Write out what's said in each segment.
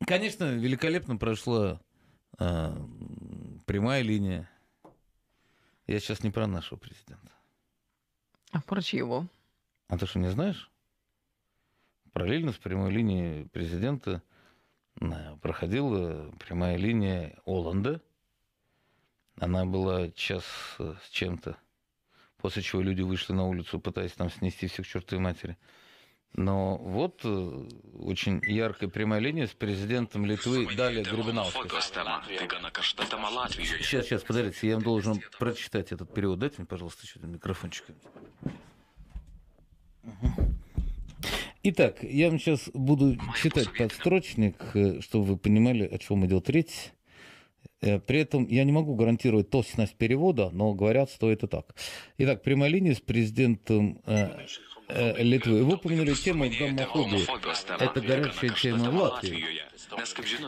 Конечно, великолепно прошла прямая линия. Я сейчас не про нашего президента. А про чьего? А ты что, не знаешь? Параллельно с прямой линией президента проходила прямая линия Оланда. Она была час с чем-то, после чего люди вышли на улицу, пытаясь там снести всех к чертовой матери. Но вот очень яркая прямая линия с президентом Литвы Далия Грибинаускас. Сейчас, подождите, я вам должен прочитать этот перевод. Дайте мне, пожалуйста, еще один микрофончик. Итак, я вам сейчас буду читать подстрочник, чтобы вы понимали, о чем идет речь. При этом я не могу гарантировать точность перевода, но говорят, что это так. Итак, прямая линия с президентом Литвы. Вы упомянули тему гомофобии. Это горячая тема в Латвии.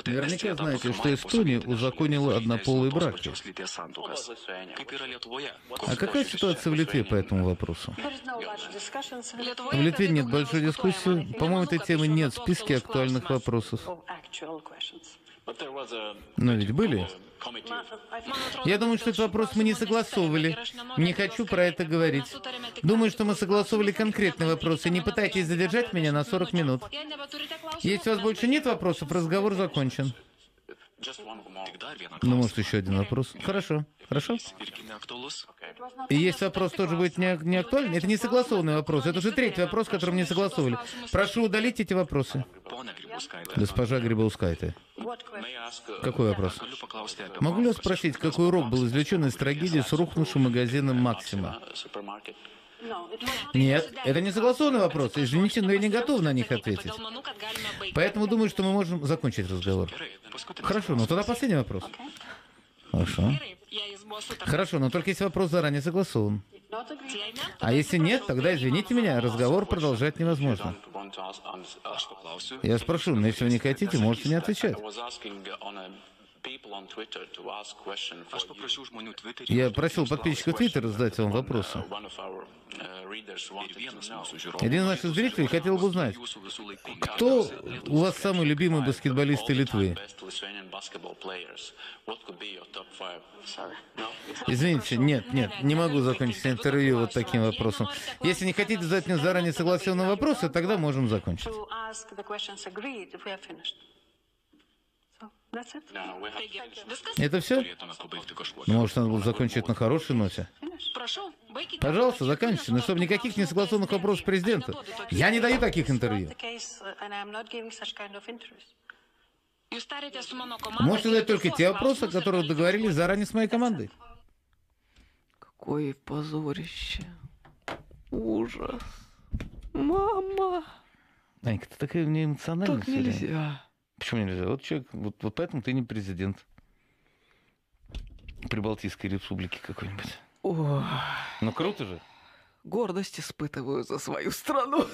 Наверняка знаете, что Эстония узаконила однополые браки. А какая ситуация в Литве по этому вопросу? В Литве нет большой дискуссии. По-моему, этой темы нет в списке актуальных вопросов. Но ведь были? Я думаю, что этот вопрос мы не согласовывали. Не хочу про это говорить. Думаю, что мы согласовывали конкретный вопрос. И не пытайтесь задержать меня на 40 минут. Если у вас больше нет вопросов, разговор закончен. Ну, может, еще один вопрос. Хорошо. Хорошо? И если вопрос тоже будет не актуальный, это не согласованный вопрос. Это уже третий вопрос, который мы не согласовывали. Прошу удалить эти вопросы. Госпожа Грибаускайте. Какой вопрос? Могу ли я спросить, какой урок был извлечен из трагедии с рухнувшим магазином «Максима»? Нет, это не согласованный вопрос. Извините, но я не готов на них ответить. Поэтому думаю, что мы можем закончить разговор. Хорошо, но тогда последний вопрос. Хорошо. Хорошо, но только если вопрос заранее согласован. А если нет, тогда, извините меня, разговор продолжать невозможно. Я спрошу, но если вы не хотите, можете не отвечать. Я просил подписчиков Твиттера задать вам вопросы. Один из наших зрителей хотел бы узнать, кто у вас самый любимый баскетболист Литвы? Извините, нет, не могу закончить интервью вот таким вопросом. Если не хотите задать мне заранее согласованные вопросы, тогда можем закончить. Это все? Может, надо было закончить на хорошей ноте? Пожалуйста, заканчивайте, но чтобы никаких несогласованных вопросов президента. Я не даю таких интервью. Можете задать только те вопросы, о которых договорились заранее с моей командой. Какое позорище. Ужас. Мама. Анька, ты такая неэмоциональная. Так нельзя. Почему нельзя? Вот человек, вот поэтому ты не президент Прибалтийской республики какой-нибудь. Ой. Ну круто же. Гордость испытываю за свою страну.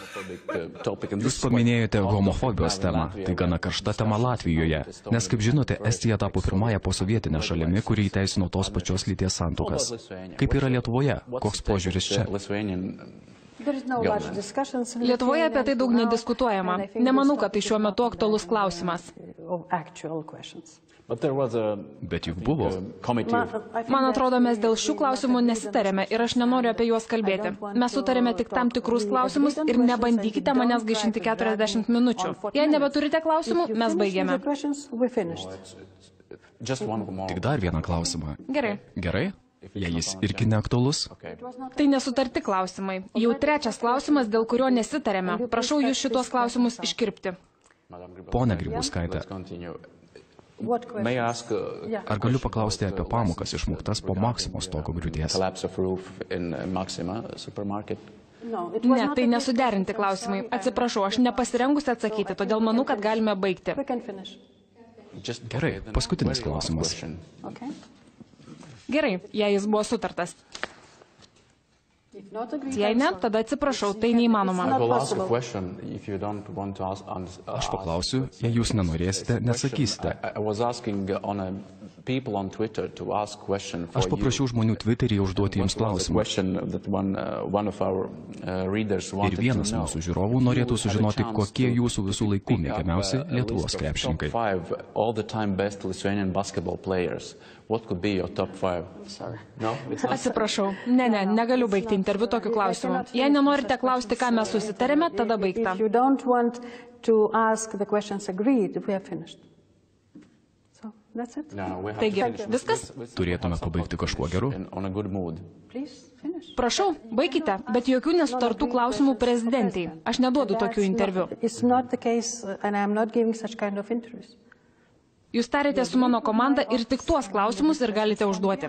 Jūs paminėjote homofobijos temą. Tai gana karšta tema Latvijoje. Nes, kaip žinote, Estija tapo pirmąją posovietinę šalimi, kuri įteisino tos pačios lyties santuokas. Kaip yra Lietuvoje? Koks požiūris čia? Lietuvoje apie tai daug nediskutuojama. Nemanau, kad tai šiuo metu aktualus klausimas. Bet juk buvo. Man atrodo, mes dėl šių klausimų nesitarėme ir aš nenoriu apie juos kalbėti. Mes sutarėme tik tam tikrus klausimus ir nebandykite manęs gaišinti 40 minučių. Jei nebeturite klausimų, mes baigėme. Tik dar vieną klausimą. Gerai. Gerai? Jei jis irgi neaktualus? Tai nesutarti klausimai. Jau trečias klausimas, dėl kurio nesitarėme. Prašau jūs šitos klausimus iškirpti. Pone Grybauskaite, ar galiu paklausti apie pamokas išmoktas po Maksimos stogo griūties? Ne, tai nesuderinti klausimai. Atsiprašau, aš nepasirengusi atsakyti, todėl manau, kad galime baigti. Gerai, paskutinis klausimas. Gerai, jei jis buvo sutartas. Jei ne, tada atsiprašau, tai neįmanoma. Aš paklausiu, jei jūs nenorėsite, nesakysite. Aš paprašiau žmonių Twitter'yje užduoti jums klausimą. Ir vienas mūsų žiūrovų norėtų sužinoti, kokie jūsų visų laikų mėgiamiausi Lietuvos krepšininkai. Atsiprašau. Negaliu baigti interviu tokiu klausimu. Jei nenorite klausti, ką mes susitarėme, tada baigta. Taigi, viskas? Turėtume pabaigti kažkuo geru. Prašau, baikite, bet jokių nesutartų klausimų prezidentei. Aš neduodu tokių interviu. Jūs tarėte su mano komanda ir tik tuos klausimus ir galite užduoti.